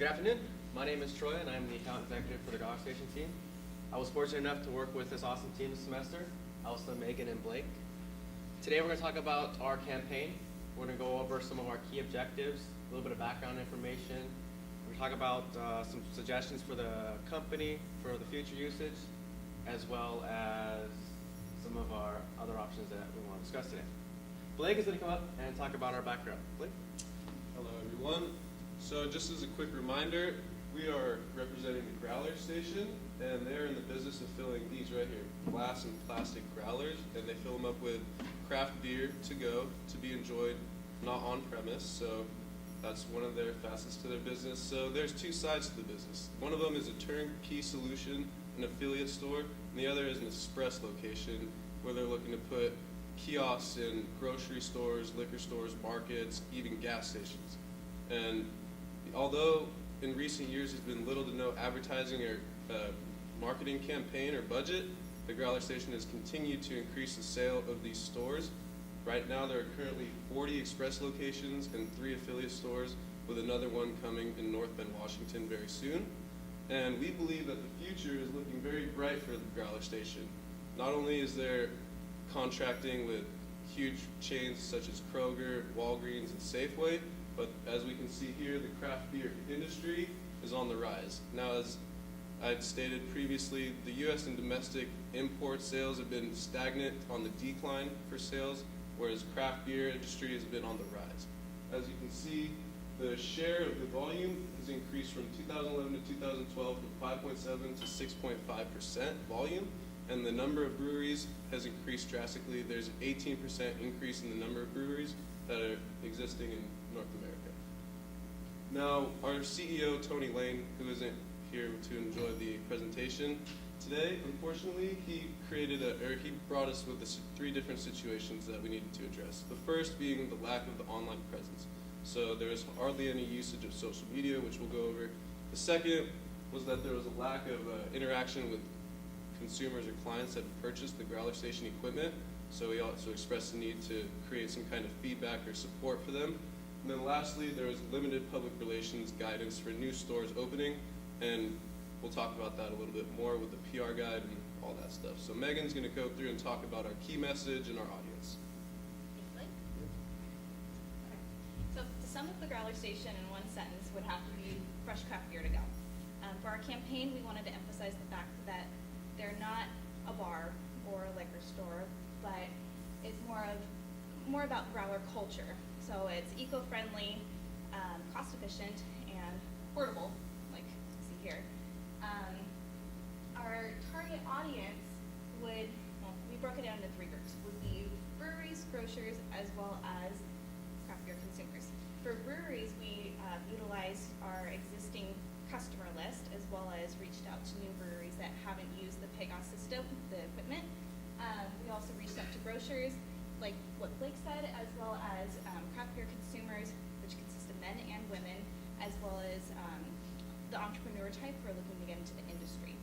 Good afternoon. My name is Troy, and I'm the account executive for the Growler Station team. I was fortunate enough to work with this awesome team this semester, also Megan and Blake. Today we're going to talk about our campaign. We're going to go over some of our key objectives, a little bit of background information. We're going to talk about some suggestions for the company for the future usage, as well as some of our other options that we want to discuss today. Blake is going to come up and talk about our background. Blake? Hello everyone. So just as a quick reminder, we are representing the Growler Station, and they're in the business of filling these right here, glass and plastic growlers, and they fill them up with craft beer to go, to be enjoyed, not on premise, so that's one of their facets to their business. So there's two sides to the business. One of them is a turnkey solution, an affiliate store, and the other is an express location where they're looking to put kiosks in grocery stores, liquor stores, markets, even gas stations. And although in recent years there's been little to no advertising or marketing campaign or budget, the Growler Station has continued to increase the sale of these stores. Right now there are currently 40 express locations and 3 affiliate stores, with another one coming in North Bend, Washington very soon. And we believe that the future is looking very bright for the Growler Station. Not only is there contracting with huge chains such as Kroger, Walgreens, and Safeway, but as we can see here, the craft beer industry is on the rise. Now, as I'd stated previously, the U.S. and domestic import sales have been stagnant on the decline for sales, whereas craft beer industry has been on the rise. As you can see, the share of the volume has increased from 2011 to 2012 from 5.7 to 6.5% volume, and the number of breweries has increased drastically. There's an 18% increase in the number of breweries that are existing in North America. Now, our CEO, Tony Lane, who isn't here to enjoy the presentation today, unfortunately, he brought us with 3 different situations that we needed to address. The first being the lack of the online presence. So there's hardly any usage of social media, which we'll go over. The second was that there was a lack of interaction with consumers or clients that have purchased the Growler Station equipment. So we also expressed the need to create some kind of feedback or support for them. And then lastly, there was limited public relations guidance for new stores opening, and we'll talk about that a little bit more with the PR guide and all that stuff. So Megan's going to go through and talk about our key message and our audience. Thanks, Blake. So to sum up the Growler Station in one sentence would have to be fresh craft beer to go. For our campaign, we wanted to emphasize the fact that they're not a bar or a liquor store, but it's more about growler culture. So it's eco-friendly, cost-efficient, and portable, like you see here. Our target audience we broke it down into 3 groups, would be breweries, grocers, as well as craft beer consumers. For breweries, we utilized our existing customer list, as well as reached out to new breweries that haven't used the PEGOS system, the equipment. We also reached out to grocers, like what Blake said, as well as craft beer consumers, which consist of men and women, as well as the entrepreneur type who are looking to get into the industry.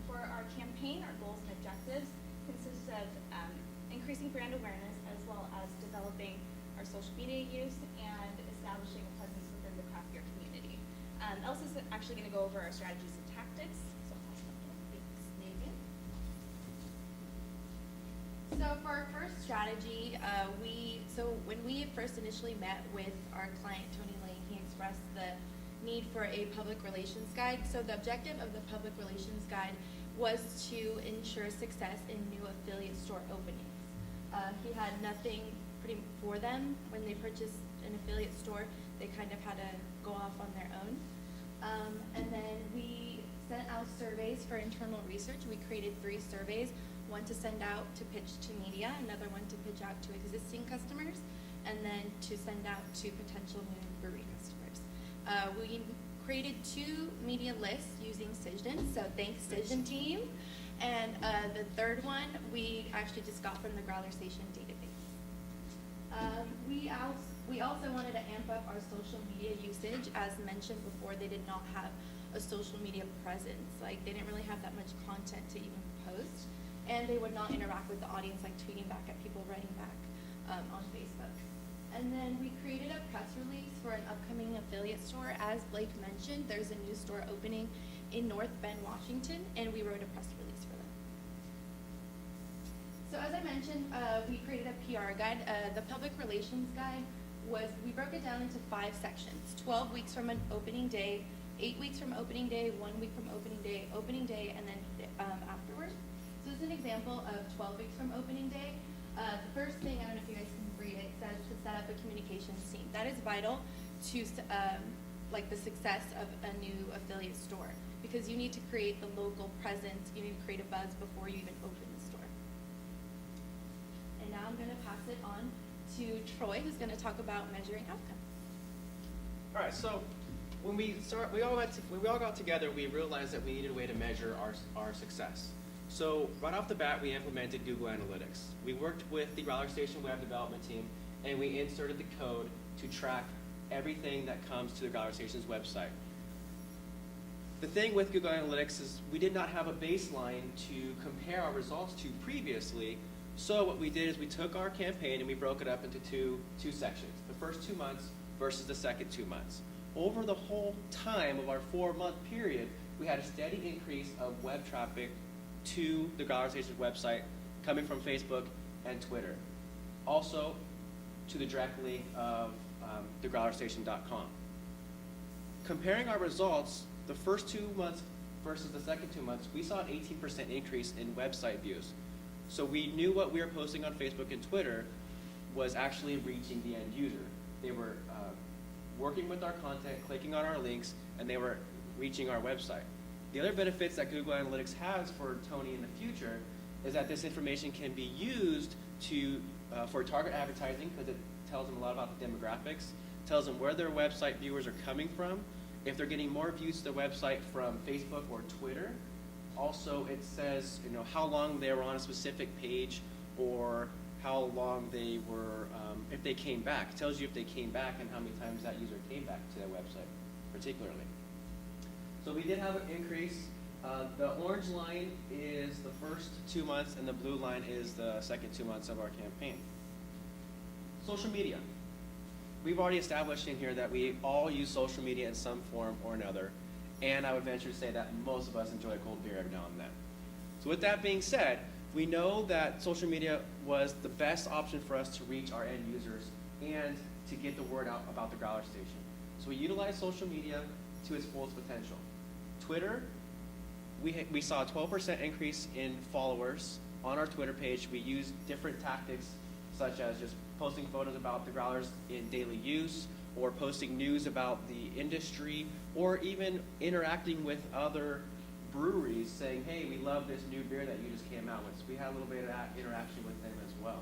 For our campaign, our goals and objectives consist of increasing brand awareness, as well as developing our social media use and establishing a presence within the craft beer community. Elsa's actually going to go over our strategies and tactics. So I'll pass it on to her. Thanks, Megan. So for our first strategy, when we first initially met with our client, Tony Lane, he expressed the need for a public relations guide. So the objective of the public relations guide was to ensure success in new affiliate store openings. He had nothing pretty for them when they purchased an affiliate store. They kind of had to go off on their own. And then we sent out surveys for internal research. We created 3 surveys, one to send out to pitch to media, another one to pitch out to existing customers, and then to send out to potential new brewery customers. We created 2 media lists using Cision, so thanks Cision team. And the third one we actually just got from the Growler Station database. We also wanted to amp up our social media usage. As mentioned before, they did not have a social media presence. Like, they didn't really have that much content to even post, and they would not interact with the audience, like tweeting back at people, writing back on Facebook. And then we created a press release for an upcoming affiliate store. As Blake mentioned, there's a new store opening in North Bend, Washington, and we wrote a press release for them. So as I mentioned, we created a PR guide. The public relations guide we broke it down into 5 sections: 12 weeks from an opening day, 8 weeks from opening day, 1 week from opening day, and then afterwards. So this is an example of 12 weeks from opening day. The first thing, I don't know if you guys can read it, says to set up a communications team. That is vital to like the success of a new affiliate store, because you need to create the local presence, you need to create a buzz before you even open the store. And now I'm going to pass it on to Troy, who's going to talk about measuring outcomes. All right, so when we all got together, we realized that we needed a way to measure our success. So right off the bat, we implemented Google Analytics. We worked with the Growler Station web development team, and we inserted the code to track everything that comes to the Growler Station's website. The thing with Google Analytics is we did not have a baseline to compare our results to previously. So what we did is we took our campaign and we broke it up into two sections. The first 2 months versus the second 2 months. Over the whole time of our 4-month period, we had a steady increase of web traffic to the Growler Station's website coming from Facebook and Twitter. Also to the direct link of thegrowlerstation.com. Comparing our results, the first 2 months versus the second 2 months, we saw an 18% increase in website views. So we knew what we were posting on Facebook and Twitter was actually reaching the end user. They were working with our content, clicking on our links, and they were reaching our website. The other benefits that Google Analytics has for Tony in the future is that this information can be used for target advertising, because it tells them a lot about the demographics, tells them where their website viewers are coming from, if they're getting more views to the website from Facebook or Twitter. Also, it says how long they were on a specific page, or how long they were, if they came back. It tells you if they came back and how many times that user came back to their website, particularly. So we did have an increase. The orange line is the first 2 months, and the blue line is the second 2 months of our campaign. Social media. We've already established in here that we all use social media in some form or another, and I would venture to say that most of us enjoy a cold beer every now and then. So with that being said, we know that social media was the best option for us to reach our end users and to get the word out about the Growler Station. So we utilized social media to its fullest potential. Twitter, we saw a 12% increase in followers on our Twitter page. We used different tactics, such as just posting photos about the growlers in daily use, or posting news about the industry, or even interacting with other breweries saying, hey, we love this new beer that you just came out with. So we had a little bit of that interaction with them as well.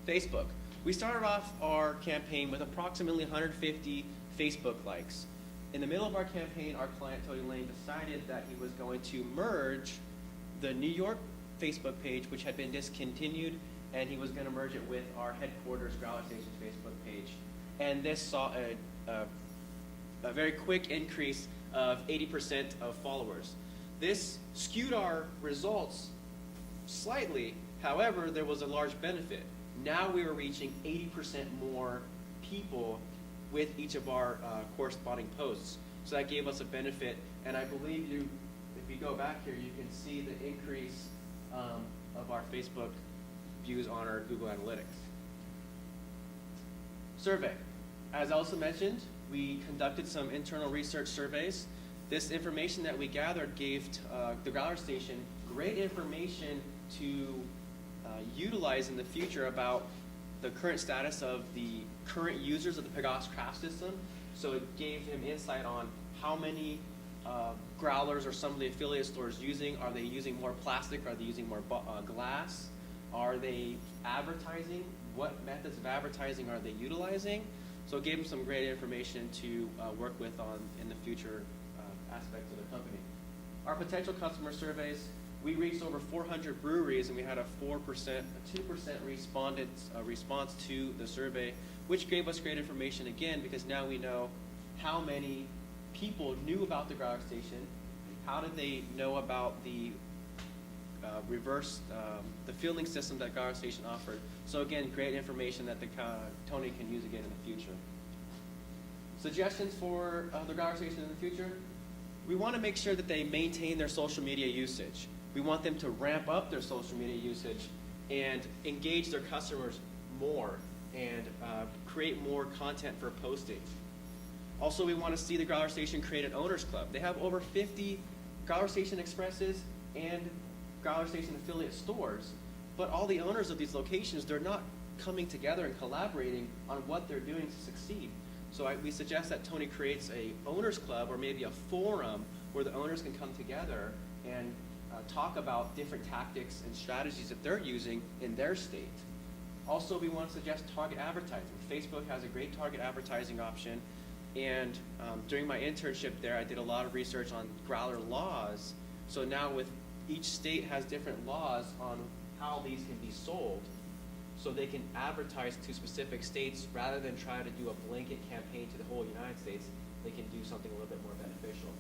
Facebook. We started off our campaign with approximately 150 Facebook likes. In the middle of our campaign, our client, Tony Lane, decided that he was going to merge the New York Facebook page, which had been discontinued, and he was going to merge it with our headquarters Growler Station's Facebook page. And this saw a very quick increase of 80% of followers. This skewed our results slightly. However, there was a large benefit. Now we were reaching 80% more people with each of our corresponding posts. So that gave us a benefit. And I believe if you go back here, you can see the increase of our Facebook views on our Google Analytics. Survey. As also mentioned, we conducted some internal research surveys. This information that we gathered gave the Growler Station great information to utilize in the future about the current status of the current users of the Pegasus craft system. So it gave him insight on how many growlers are some of the affiliate stores using. Are they using more plastic? Are they using more glass? Are they advertising? What methods of advertising are they utilizing? So it gave him some great information to work with in the future aspects of the company. Our potential customer surveys, we reached over 400 breweries, and we had a 2% response to the survey, which gave us great information again, because now we know how many people knew about the Growler Station, how did they know about the reverse the fielding system that Growler Station offered. So again, great information that Tony can use again in the future. Suggestions for the Growler Station in the future? We want to make sure that they maintain their social media usage. We want them to ramp up their social media usage and engage their customers more and create more content for posting. Also, we want to see the Growler Station create an owners club. They have over 50 Growler Station Expresses and Growler Station affiliate stores, but all the owners of these locations, they're not coming together and collaborating on what they're doing to succeed. So we suggest that Tony creates a owners club or maybe a forum where the owners can come together and talk about different tactics and strategies that they're using in their state. Also, we want to suggest target advertising. Facebook has a great target advertising option, and during my internship there, I did a lot of research on Growler laws. So now with each state has different laws on how these can be sold, so they can advertise to specific states rather than try to do a blanket campaign to the whole United States. They can do something a little bit more beneficial.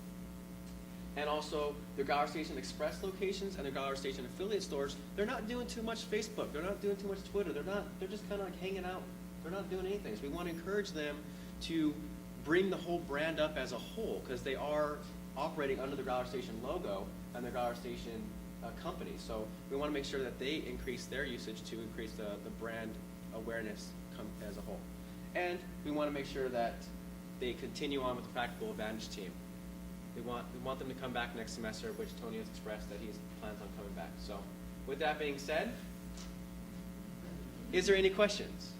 And also, the Growler Station Express locations and the Growler Station affiliate stores, they're not doing too much Facebook. They're not doing too much Twitter. They're just kind of like hanging out. They're not doing anything. So we want to encourage them to bring the whole brand up as a whole, because they are operating under the Growler Station logo and the Growler Station company. So we want to make sure that they increase their usage to increase the brand awareness as a whole. And we want to make sure that they continue on with the Practical Advantage team. We want them to come back next semester, which Tony has expressed that he plans on coming back. So with that being said, is there any questions?